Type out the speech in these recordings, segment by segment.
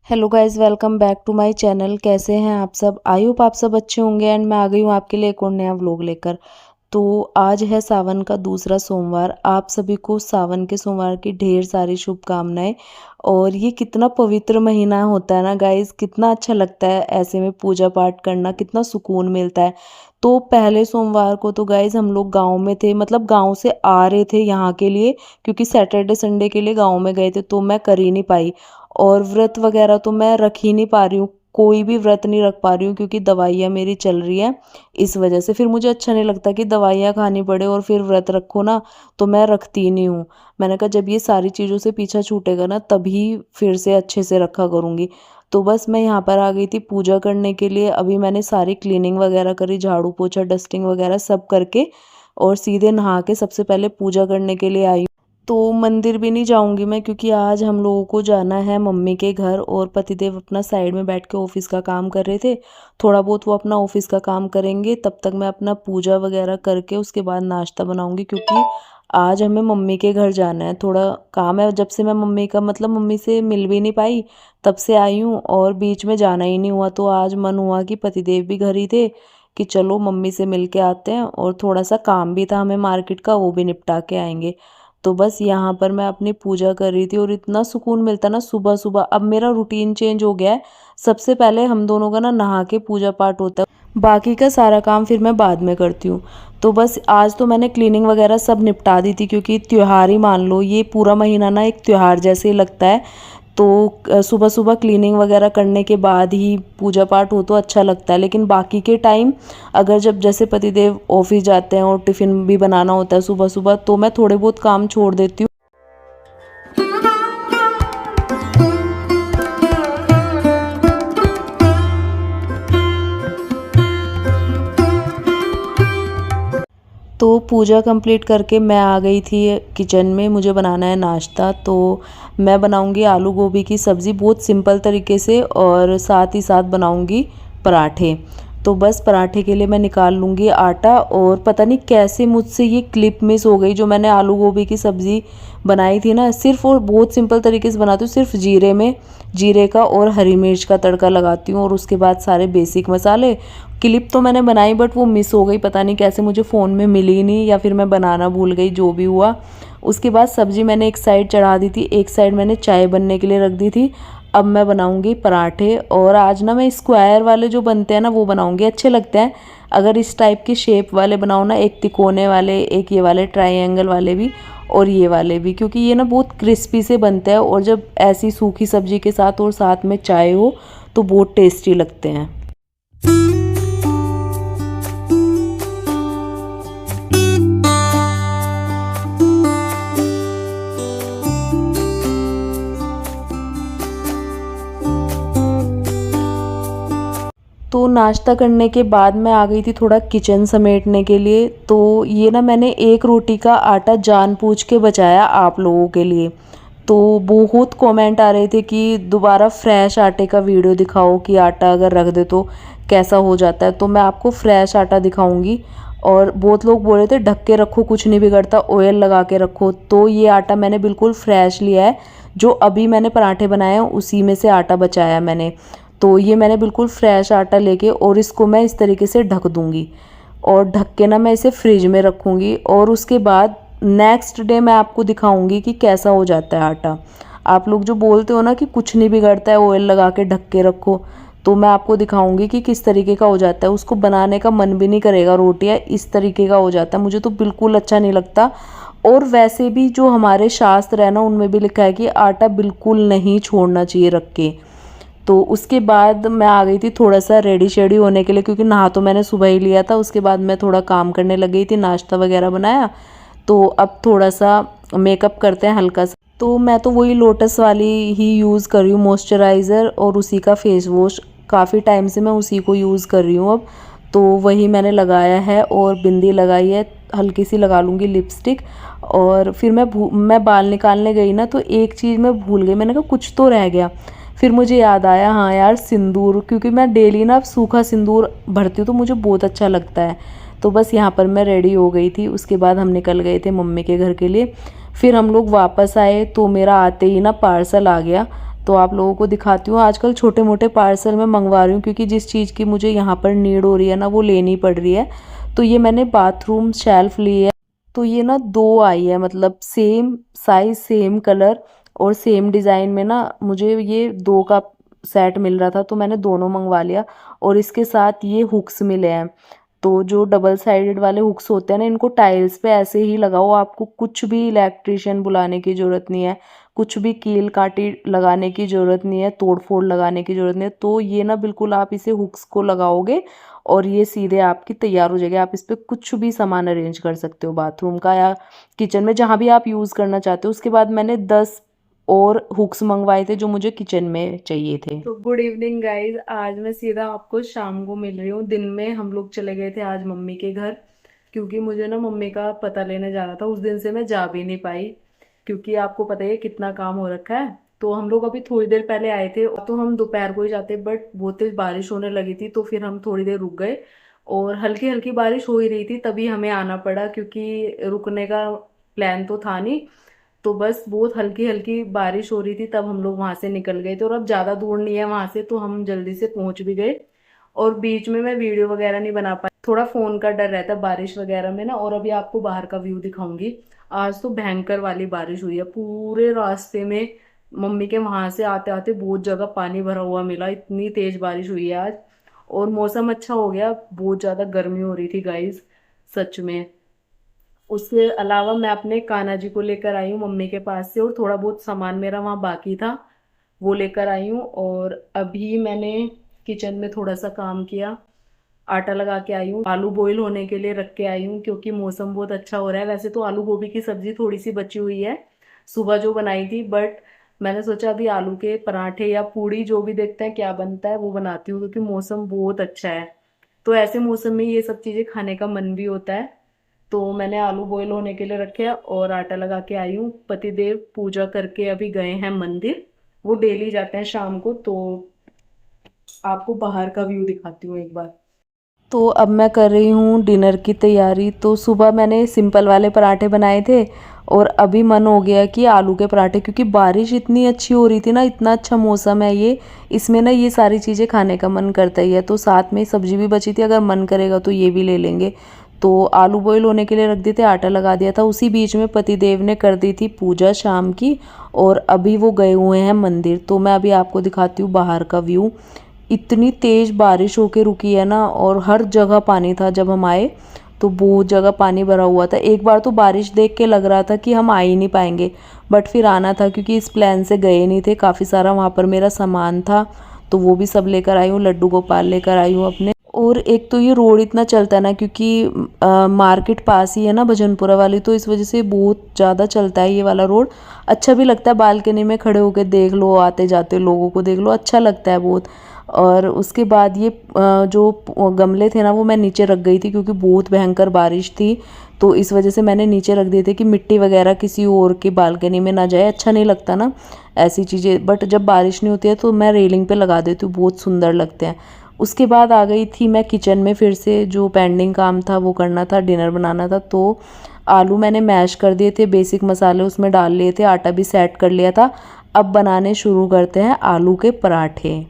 Hello guys, welcome back to my channel. कैसे हैं आप सब? आई होप आप सब अच्छे होंगे एंड मैं आ गई हूँ आपके लिए एक और नया व्लॉग लेकर। तो आज है सावन का दूसरा सोमवार। आप सभी को सावन के सोमवार की ढेर सारी शुभकामनाएं। और ये कितना पवित्र महीना होता है ना गाइस, कितना अच्छा लगता है ऐसे में पूजा पाठ करना, कितना सुकून मिलता है। तो पहले सोमवार को तो गाइस हम लोग गांव में थे, मतलब गांव से आ रहे थे यहाँ के लिए, क्योंकि सैटरडे संडे के लिए गांव में गए थे तो मैं कर ही नहीं पाई। और व्रत वगैरह तो मैं रख ही नहीं पा रही हूँ, कोई भी व्रत नहीं रख पा रही हूँ क्योंकि दवाइयाँ मेरी चल रही हैं। इस वजह से फिर मुझे अच्छा नहीं लगता कि दवाइयाँ खानी पड़े और फिर व्रत रखो ना, तो मैं रखती ही नहीं हूँ। मैंने कहा जब ये सारी चीज़ों से पीछा छूटेगा ना तभी फिर से अच्छे से रखा करूँगी। तो बस मैं यहाँ पर आ गई थी पूजा करने के लिए। अभी मैंने सारी क्लीनिंग वगैरह करी, झाड़ू पोछा डस्टिंग वगैरह सब करके, और सीधे नहा के सबसे पहले पूजा करने के लिए आई। तो मंदिर भी नहीं जाऊंगी मैं क्योंकि आज हम लोगों को जाना है मम्मी के घर, और पतिदेव अपना साइड में बैठ के ऑफिस का काम कर रहे थे। थोड़ा बहुत वो अपना ऑफिस का काम करेंगे, तब तक मैं अपना पूजा वगैरह करके उसके बाद नाश्ता बनाऊंगी, क्योंकि आज हमें मम्मी के घर जाना है। थोड़ा काम है, जब से मैं मम्मी का मतलब मम्मी से मिल भी नहीं पाई तब से आई हूँ, और बीच में जाना ही नहीं हुआ। तो आज मन हुआ कि पतिदेव भी घर ही थे कि चलो मम्मी से मिल के आते हैं, और थोड़ा सा काम भी था हमें मार्केट का, वो भी निपटा के आएंगे। तो बस यहाँ पर मैं अपनी पूजा कर रही थी और इतना सुकून मिलता ना सुबह सुबह। अब मेरा रूटीन चेंज हो गया है, सबसे पहले हम दोनों का ना नहा के पूजा पाठ होता है, बाकी का सारा काम फिर मैं बाद में करती हूँ। तो बस आज तो मैंने क्लीनिंग वगैरह सब निपटा दी थी, क्योंकि त्योहार ही मान लो, ये पूरा महीना ना एक त्योहार जैसे ही लगता है। तो सुबह सुबह क्लीनिंग वगैरह करने के बाद ही पूजा पाठ हो तो अच्छा लगता है। लेकिन बाकी के टाइम अगर जब जैसे पतिदेव ऑफिस जाते हैं और टिफ़िन भी बनाना होता है सुबह सुबह, तो मैं थोड़े बहुत काम छोड़ देती हूँ। तो पूजा कंप्लीट करके मैं आ गई थी किचन में, मुझे बनाना है नाश्ता। तो मैं बनाऊंगी आलू गोभी की सब्ज़ी बहुत सिंपल तरीके से, और साथ ही साथ बनाऊंगी पराठे। तो बस पराठे के लिए मैं निकाल लूँगी आटा, और पता नहीं कैसे मुझसे ये क्लिप मिस हो गई। जो मैंने आलू गोभी की सब्ज़ी बनाई थी ना, सिर्फ और बहुत सिंपल तरीके से बनाती हूँ, सिर्फ जीरे का और हरी मिर्च का तड़का लगाती हूँ, और उसके बाद सारे बेसिक मसाले। क्लिप तो मैंने बनाई बट वो मिस हो गई, पता नहीं कैसे, मुझे फ़ोन में मिली नहीं या फिर मैं बनाना भूल गई, जो भी हुआ। उसके बाद सब्ज़ी मैंने एक साइड चढ़ा दी थी, एक साइड मैंने चाय बनने के लिए रख दी थी। अब मैं बनाऊंगी पराठे, और आज ना मैं स्क्वायर वाले जो बनते हैं ना वो बनाऊंगी, अच्छे लगते हैं। अगर इस टाइप की शेप वाले बनाओ ना, एक तिकोने वाले, एक ये वाले ट्रायंगल वाले भी, और ये वाले भी, क्योंकि ये ना बहुत क्रिस्पी से बनते हैं, और जब ऐसी सूखी सब्जी के साथ और साथ में चाय हो तो बहुत टेस्टी लगते हैं। तो नाश्ता करने के बाद मैं आ गई थी थोड़ा किचन समेटने के लिए। तो ये ना मैंने एक रोटी का आटा जानबूझ के बचाया आप लोगों के लिए। तो बहुत कमेंट आ रहे थे कि दोबारा फ्रेश आटे का वीडियो दिखाओ, कि आटा अगर रख दे तो कैसा हो जाता है। तो मैं आपको फ्रेश आटा दिखाऊंगी। और बहुत लोग बोल रहे थे ढक के रखो, कुछ नहीं बिगड़ता, ऑयल लगा के रखो। तो ये आटा मैंने बिल्कुल फ्रेश लिया है, जो अभी मैंने पराठे बनाए हैं उसी में से आटा बचाया मैंने। तो ये मैंने बिल्कुल फ्रेश आटा लेके, और इसको मैं इस तरीके से ढक दूंगी, और ढक के ना मैं इसे फ्रिज में रखूंगी। और उसके बाद नेक्स्ट डे मैं आपको दिखाऊंगी कि कैसा हो जाता है आटा। आप लोग जो बोलते हो ना कि कुछ नहीं बिगड़ता है, ऑयल लगा के ढक के रखो, तो मैं आपको दिखाऊंगी कि किस तरीके का हो जाता है। उसको बनाने का मन भी नहीं करेगा, रोटियाँ इस तरीके का हो जाता है। मुझे तो बिल्कुल अच्छा नहीं लगता। और वैसे भी जो हमारे शास्त्र है ना, उनमें भी लिखा है कि आटा बिल्कुल नहीं छोड़ना चाहिए रख के। तो उसके बाद मैं आ गई थी थोड़ा सा रेडी शेडी होने के लिए, क्योंकि नहा तो मैंने सुबह ही लिया था। उसके बाद मैं थोड़ा काम करने लग गई थी, नाश्ता वगैरह बनाया। तो अब थोड़ा सा मेकअप करते हैं हल्का सा। तो मैं तो वही लोटस वाली ही यूज़ कर रही हूँ मॉइस्चराइज़र, और उसी का फेस वॉश, काफ़ी टाइम से मैं उसी को यूज़ कर रही हूँ अब। तो वही मैंने लगाया है, और बिंदी लगाई है, हल्की सी लगा लूँगी लिपस्टिक। और फिर मैं बाल निकालने गई ना, तो एक चीज़ मैं भूल गई, मैंने कहा कुछ तो रह गया। फिर मुझे याद आया, हाँ यार सिंदूर, क्योंकि मैं डेली ना सूखा सिंदूर भरती हूँ तो मुझे बहुत अच्छा लगता है। तो बस यहाँ पर मैं रेडी हो गई थी। उसके बाद हम निकल गए थे मम्मी के घर के लिए। फिर हम लोग वापस आए तो मेरा आते ही ना पार्सल आ गया। तो आप लोगों को दिखाती हूँ। आजकल छोटे मोटे पार्सल मैं मंगवा रही हूँ क्योंकि जिस चीज़ की मुझे यहाँ पर नीड हो रही है ना वो लेनी पड़ रही है। तो ये मैंने बाथरूम शेल्फ ली है। तो ये ना 2 आई है, मतलब सेम साइज़ सेम कलर और सेम डिज़ाइन में ना मुझे ये 2 का सेट मिल रहा था, तो मैंने दोनों मंगवा लिया। और इसके साथ ये हुक्स मिले हैं। तो जो डबल साइडेड वाले हुक्स होते हैं ना, इनको टाइल्स पे ऐसे ही लगाओ, आपको कुछ भी इलेक्ट्रिशियन बुलाने की ज़रूरत नहीं है, कुछ भी कील काटी लगाने की ज़रूरत नहीं है, तोड़ फोड़ लगाने की ज़रूरत नहीं है। तो ये ना बिल्कुल आप इसे हुक्स को लगाओगे और ये सीधे आपकी तैयार हो जाएगी। आप इस पर कुछ भी सामान अरेंज कर सकते हो, बाथरूम का या किचन में, जहाँ भी आप यूज़ करना चाहते हो। उसके बाद मैंने 10 और हुक्स मंगवाए थे जो मुझे किचन में चाहिए थे। तो गुड इवनिंग गाइज, आज मैं सीधा आपको शाम को मिल रही हूँ। दिन में हम लोग चले गए थे आज मम्मी के घर, क्योंकि मुझे ना मम्मी का पता लेने जाना था। उस दिन से मैं जा भी नहीं पाई क्योंकि आपको पता ही है कितना काम हो रखा है। तो हम लोग अभी थोड़ी देर पहले आए थे, तो हम दोपहर को ही जाते, बट बहुत तेज बारिश होने लगी थी तो फिर हम थोड़ी देर रुक गए। और हल्की हल्की बारिश हो ही रही थी तभी हमें आना पड़ा, क्योंकि रुकने का प्लान तो था नहीं। तो बस बहुत हल्की हल्की बारिश हो रही थी तब हम लोग वहां से निकल गए थे। और अब ज्यादा दूर नहीं है वहां से, तो हम जल्दी से पहुंच भी गए। और बीच में मैं वीडियो वगैरह नहीं बना पाई, थोड़ा फोन का डर रहता है बारिश वगैरह में ना। और अभी आपको बाहर का व्यू दिखाऊंगी। आज तो भयंकर वाली बारिश हुई है पूरे रास्ते में। मम्मी के वहां से आते आते बहुत जगह पानी भरा हुआ मिला, इतनी तेज बारिश हुई है आज। और मौसम अच्छा हो गया, बहुत ज्यादा गर्मी हो रही थी गाइस, सच में। उसके अलावा मैं अपने कान्हा जी को लेकर आई हूँ मम्मी के पास से, और थोड़ा बहुत सामान मेरा वहाँ बाकी था वो लेकर आई हूँ। और अभी मैंने किचन में थोड़ा सा काम किया, आटा लगा के आई हूँ, आलू बॉईल होने के लिए रख के आई हूँ क्योंकि मौसम बहुत अच्छा हो रहा है। वैसे तो आलू गोभी की सब्जी थोड़ी सी बची हुई है सुबह जो बनाई थी, बट मैंने सोचा अभी आलू के पराठे या पूड़ी जो भी देखते हैं क्या बनता है वो बनाती हूँ, क्योंकि मौसम बहुत अच्छा है। तो ऐसे मौसम में ये सब चीजें खाने का मन भी होता है। तो मैंने आलू बॉईल होने के लिए रखे और आटा लगा के आई हूँ। पतिदेव पूजा करके अभी गए हैं मंदिर, वो डेली जाते हैं शाम को। तो आपको बाहर का व्यू दिखाती हूँ एक बार। तो अब मैं कर रही हूँ डिनर की तैयारी। तो सुबह मैंने सिंपल वाले पराठे बनाए थे और अभी मन हो गया कि आलू के पराठे, क्योंकि बारिश इतनी अच्छी हो रही थी ना, इतना अच्छा मौसम है ये, इसमें ना ये सारी चीज़ें खाने का मन करता ही है। तो साथ में सब्जी भी बची थी, अगर मन करेगा तो ये भी ले लेंगे। तो आलू बॉईल होने के लिए रख दिए थे, आटा लगा दिया था। उसी बीच में पतिदेव ने कर दी थी पूजा शाम की, और अभी वो गए हुए हैं मंदिर। तो मैं अभी आपको दिखाती हूँ बाहर का व्यू। इतनी तेज बारिश होके रुकी है ना, और हर जगह पानी था। जब हम आए तो बहुत जगह पानी भरा हुआ था। एक बार तो बारिश देख के लग रहा था कि हम आ ही नहीं पाएंगे, बट फिर आना था क्योंकि इस प्लान से गए नहीं थे। काफ़ी सारा वहाँ पर मेरा सामान था तो वो भी सब लेकर आई हूँ, लड्डू गोपाल लेकर आई हूँ अपने। और एक तो ये रोड इतना चलता है ना, क्योंकि मार्केट पास ही है ना भजनपुरा वाली, तो इस वजह से बहुत ज़्यादा चलता है ये वाला रोड। अच्छा भी लगता है, बालकनी में खड़े होकर देख लो, आते जाते लोगों को देख लो, अच्छा लगता है बहुत। और उसके बाद ये जो गमले थे ना वो मैं नीचे रख गई थी क्योंकि बहुत भयंकर बारिश थी। तो इस वजह से मैंने नीचे रख दिए थे कि मिट्टी वगैरह किसी और की बालकनी में ना जाए, अच्छा नहीं लगता ना ऐसी चीज़ें। बट जब बारिश नहीं होती है तो मैं रेलिंग पे लगा देती हूँ, बहुत सुंदर लगते हैं। उसके बाद आ गई थी मैं किचन में, फिर से जो पेंडिंग काम था वो करना था, डिनर बनाना था। तो आलू मैंने मैश कर दिए थे, बेसिक मसाले उसमें डाल लिए थे, आटा भी सेट कर लिया था। अब बनाने शुरू करते हैं आलू के पराठे।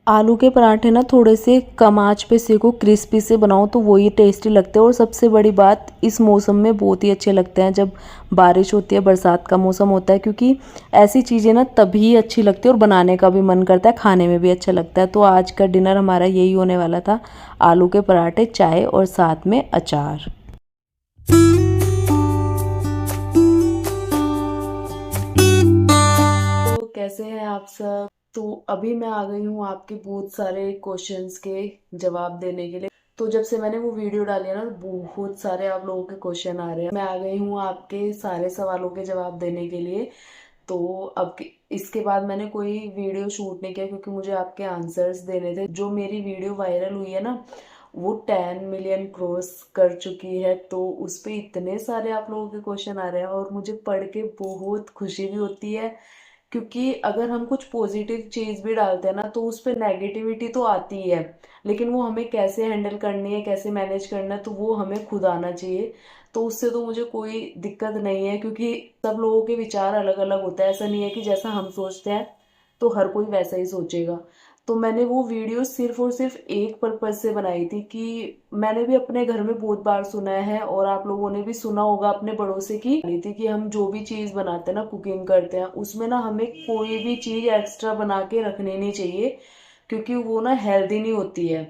आलू के पराठे ना थोड़े से कम आंच पे सेको, क्रिस्पी से बनाओ तो वो ही टेस्टी लगते हैं। और सबसे बड़ी बात, इस मौसम में बहुत ही अच्छे लगते हैं जब बारिश होती है, बरसात का मौसम होता है, क्योंकि ऐसी चीज़ें ना तभी अच्छी लगती है और बनाने का भी मन करता है, खाने में भी अच्छा लगता है। तो आज का डिनर हमारा यही होने वाला था, आलू के पराठे, चाय और साथ में अचार। तो कैसे हैं आप सब? तो अभी मैं आ गई हूँ आपके बहुत सारे क्वेश्चंस के जवाब देने के लिए। तो जब से मैंने वो वीडियो डाली है ना, बहुत सारे आप लोगों के क्वेश्चन आ रहे हैं। मैं आ गई हूँ आपके सारे सवालों के जवाब देने के लिए। तो अब इसके बाद मैंने कोई वीडियो शूट नहीं किया क्योंकि मुझे आपके आंसर्स देने थे। जो मेरी वीडियो वायरल हुई है ना, वो 10 मिलियन क्रॉस कर चुकी है। तो उस पे इतने सारे आप लोगों के क्वेश्चन आ रहे हैं और मुझे पढ़ के बहुत खुशी भी होती है, क्योंकि अगर हम कुछ पॉजिटिव चीज भी डालते हैं ना तो उस पे नेगेटिविटी तो आती ही है, लेकिन वो हमें कैसे हैंडल करनी है, कैसे मैनेज करना है, तो वो हमें खुद आना चाहिए। तो उससे तो मुझे कोई दिक्कत नहीं है, क्योंकि सब लोगों के विचार अलग अलग होता है। ऐसा नहीं है कि जैसा हम सोचते हैं तो हर कोई वैसा ही सोचेगा। तो मैंने वो वीडियो सिर्फ और सिर्फ एक पर्पज से बनाई थी कि मैंने भी अपने घर में बहुत बार सुना है और आप लोगों ने भी सुना होगा अपने बड़ों से कि हम जो भी चीज बनाते हैं ना, कुकिंग करते हैं, उसमें ना हमें कोई भी चीज एक्स्ट्रा बना के रखनी नहीं चाहिए, क्योंकि वो ना हेल्दी नहीं होती है।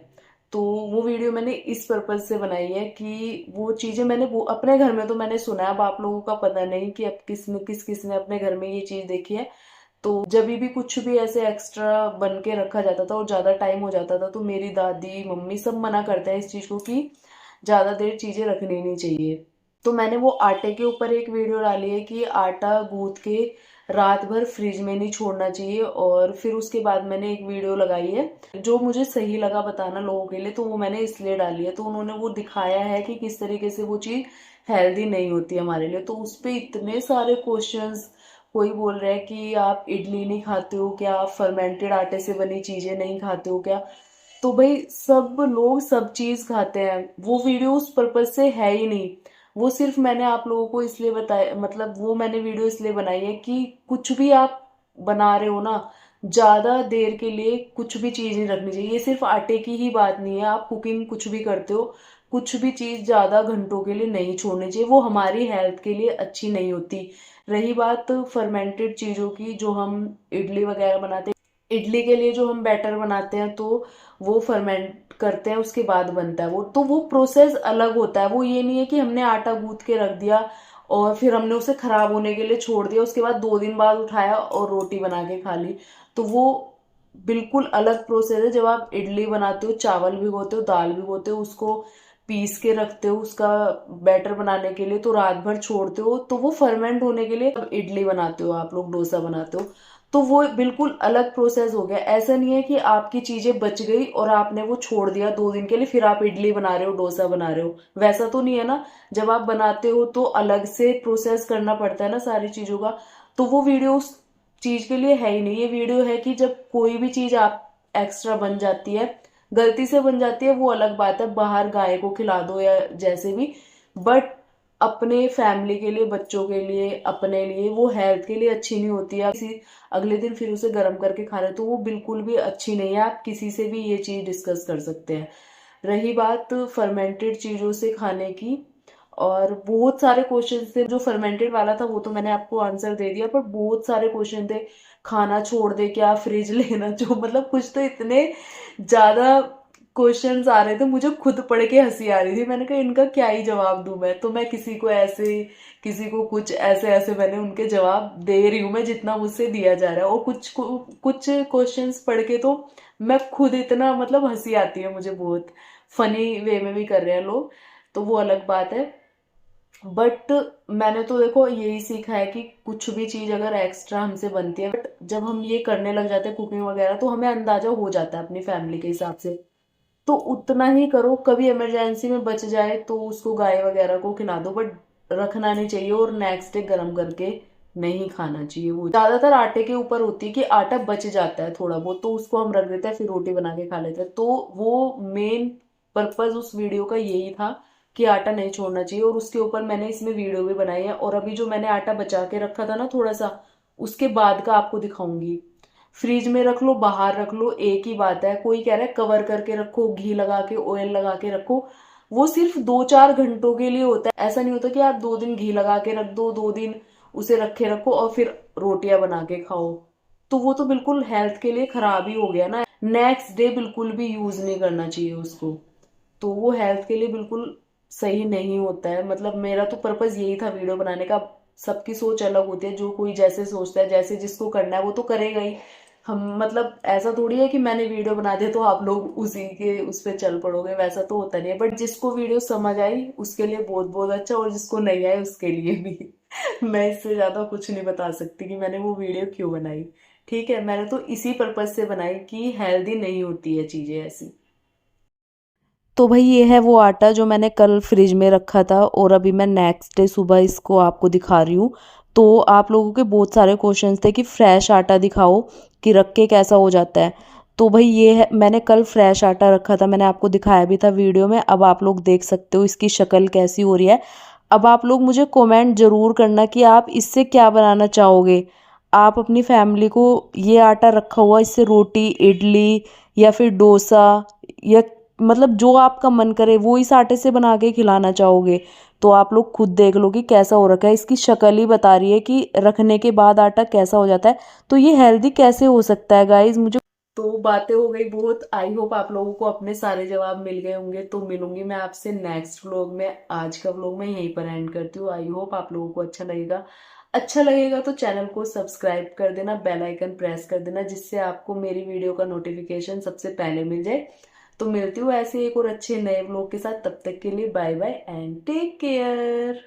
तो वो वीडियो मैंने इस पर्पज से बनाई है कि वो चीजें मैंने वो अपने घर में तो मैंने सुना है, अब आप लोगों का पता नहीं कि अब किसने अपने घर में ये चीज देखी है। तो जब भी कुछ भी ऐसे एक्स्ट्रा बन के रखा जाता था और ज्यादा टाइम हो जाता था तो मेरी दादी मम्मी सब मना करते हैं इस चीज को कि ज्यादा देर चीजें रखनी नहीं चाहिए। तो मैंने वो आटे के ऊपर एक वीडियो डाली है कि आटा गूंथ के रात भर फ्रिज में नहीं छोड़ना चाहिए, और फिर उसके बाद मैंने एक वीडियो लगाई है जो मुझे सही लगा बताना लोगों के लिए, तो वो मैंने इसलिए डाली है। तो उन्होंने वो दिखाया है कि किस तरीके से वो चीज हेल्दी नहीं होती हमारे लिए। तो उस पे इतने सारे क्वेश्चंस, कोई बोल रहा है कि आप इडली नहीं खाते हो क्या, आप फर्मेंटेड आटे से बनी चीजें नहीं खाते हो क्या। तो भाई सब लोग सब चीज खाते हैं, वो वीडियो उस पर्पज से है ही नहीं। वो सिर्फ मैंने आप लोगों को इसलिए बताया, मतलब वो मैंने वीडियो इसलिए बनाई है कि कुछ भी आप बना रहे हो ना, ज्यादा देर के लिए कुछ भी चीज नहीं रखनी चाहिए। ये सिर्फ आटे की ही बात नहीं है, आप कुकिंग कुछ भी करते हो, कुछ भी चीज ज्यादा घंटों के लिए नहीं छोड़नी चाहिए, वो हमारी हेल्थ के लिए अच्छी नहीं होती। रही बात फर्मेंटेड चीजों की, जो हम इडली वगैरह बनाते हैं, इडली के लिए जो हम बैटर बनाते हैं तो वो फर्मेंट करते हैं उसके बाद बनता है वो, तो वो प्रोसेस अलग होता है। वो ये नहीं है कि हमने आटा गूंथ के रख दिया और फिर हमने उसे खराब होने के लिए छोड़ दिया, उसके बाद 2 दिन बाद उठाया और रोटी बना के खा ली। तो वो बिल्कुल अलग प्रोसेस है। जब आप इडली बनाते हो, चावल भिगोते हो, दाल भिगोते हो, उसको पीस के रखते हो उसका बैटर बनाने के लिए, तो रात भर छोड़ते हो, तो वो फर्मेंट होने के लिए अब इडली बनाते हो, आप लोग डोसा बनाते हो, तो वो बिल्कुल अलग प्रोसेस हो गया। ऐसा नहीं है कि आपकी चीजें बच गई और आपने वो छोड़ दिया 2 दिन के लिए, फिर आप इडली बना रहे हो, डोसा बना रहे हो, वैसा तो नहीं है ना। जब आप बनाते हो तो अलग से प्रोसेस करना पड़ता है ना सारी चीजों का। तो वो वीडियो उस चीज के लिए है ही नहीं। ये वीडियो है कि जब कोई भी चीज आप एक्स्ट्रा बन जाती है, गलती से बन जाती है, वो अलग बात है, बाहर गाय को खिला दो या जैसे भी, बट अपने फैमिली के लिए, बच्चों के लिए, अपने लिए, वो हेल्थ के लिए अच्छी नहीं होती है। किसी अगले दिन फिर उसे गर्म करके खा रहे तो वो बिल्कुल भी अच्छी नहीं है। आप किसी से भी ये चीज डिस्कस कर सकते हैं। रही बात फर्मेंटेड चीजों से खाने की, और बहुत सारे क्वेश्चन थे। जो फर्मेंटेड वाला था वो तो मैंने आपको आंसर दे दिया, पर बहुत सारे क्वेश्चन थे, खाना छोड़ दे क्या, फ्रिज लेना, जो मतलब कुछ तो इतने ज्यादा क्वेश्चंस आ रहे थे, मुझे खुद पढ़ के हंसी आ रही थी। मैंने कहा इनका क्या ही जवाब दूं मैं, तो मैं किसी को ऐसे, किसी को कुछ, ऐसे ऐसे मैंने उनके जवाब दे रही हूँ मैं जितना मुझसे दिया जा रहा है। और कुछ क्वेश्चंस पढ़ के तो मैं खुद इतना, मतलब हंसी आती है मुझे, बहुत फनी वे में भी कर रहे हैं लोग, तो वो अलग बात है। बट मैंने तो देखो यही सीखा है कि कुछ भी चीज अगर एक्स्ट्रा हमसे बनती है, बट जब हम ये करने लग जाते हैं कुकिंग वगैरह, तो हमें अंदाजा हो जाता है अपनी फैमिली के हिसाब से, तो उतना ही करो। कभी इमरजेंसी में बच जाए तो उसको गाय वगैरह को खिला दो, बट रखना नहीं चाहिए और नेक्स्ट डे गर्म करके नहीं खाना चाहिए। वो ज्यादातर आटे के ऊपर होती है कि आटा बच जाता है थोड़ा बहुत, तो उसको हम रख देते हैं, फिर रोटी बना के खा लेते हैं। तो वो मेन पर्पज उस वीडियो का यही था कि आटा नहीं छोड़ना चाहिए, और उसके ऊपर मैंने इसमें वीडियो भी बनाई है। और अभी जो मैंने आटा बचा के रखा था ना थोड़ा सा, उसके बाद का आपको दिखाऊंगी। फ्रिज में रख लो, बाहर रख लो, एक ही बात है। कोई कह रहा है कवर करके रखो, घी लगा के, ऑयल लगा के रखो, वो सिर्फ 2-4 घंटों के लिए होता है। ऐसा नहीं होता कि आप 2 दिन घी लगा के रख दो, 2 दिन उसे रखे रखो और फिर रोटियां बना के खाओ, तो वो तो बिल्कुल हेल्थ के लिए खराब ही हो गया ना। नेक्स्ट डे बिल्कुल भी यूज नहीं करना चाहिए उसको, तो वो हेल्थ के लिए बिल्कुल सही नहीं होता है। मतलब मेरा तो पर्पज यही था वीडियो बनाने का। सबकी सोच अलग होती है, जो कोई जैसे सोचता है, जैसे जिसको करना है वो तो करेगा ही। हम मतलब ऐसा थोड़ी है कि मैंने वीडियो बना दिया तो आप लोग उसी के उस पर चल पड़ोगे, वैसा तो होता नहीं है। बट जिसको वीडियो समझ आई उसके लिए बहुत बहुत अच्छा, और जिसको नहीं आई उसके लिए भी मैं इससे ज्यादा कुछ नहीं बता सकती कि मैंने वो वीडियो क्यों बनाई। ठीक है, मैंने तो इसी पर्पज से बनाई कि हेल्दी नहीं होती है चीजें ऐसी। तो भाई ये है वो आटा जो मैंने कल फ्रिज में रखा था और अभी मैं नेक्स्ट डे सुबह इसको आपको दिखा रही हूँ। तो आप लोगों के बहुत सारे क्वेश्चंस थे कि फ्रेश आटा दिखाओ कि रख के कैसा हो जाता है। तो भाई ये है, मैंने कल फ्रेश आटा रखा था, मैंने आपको दिखाया भी था वीडियो में। अब आप लोग देख सकते हो इसकी शक्ल कैसी हो रही है। अब आप लोग मुझे कमेंट ज़रूर करना कि आप इससे क्या बनाना चाहोगे। आप अपनी फैमिली को ये आटा रखा हुआ इससे रोटी, इडली या फिर डोसा या मतलब जो आपका मन करे वो इस आटे से बना के खिलाना चाहोगे। तो आप लोग खुद देख लो कि कैसा हो रखा है, इसकी शक्ल ही बता रही है कि रखने के बाद आटा कैसा हो जाता है। तो ये हेल्दी कैसे हो सकता है गाइज, मुझे तो बातें हो गई बहुत। आई होप आप लोगों को अपने सारे जवाब मिल गए होंगे। तो मिलूंगी मैं आपसे नेक्स्ट व्लॉग में। आज का व्लॉग मैं यहीं पर एंड करती हूँ। आई होप आप लोगों को अच्छा लगेगा। अच्छा लगेगा तो चैनल को सब्सक्राइब कर देना, बेल आइकन प्रेस कर देना, जिससे आपको मेरी वीडियो का नोटिफिकेशन सबसे पहले मिल जाए। तो मिलती हूँ ऐसे एक और अच्छे नए व्लॉग के साथ। तब तक के लिए bye bye and take care.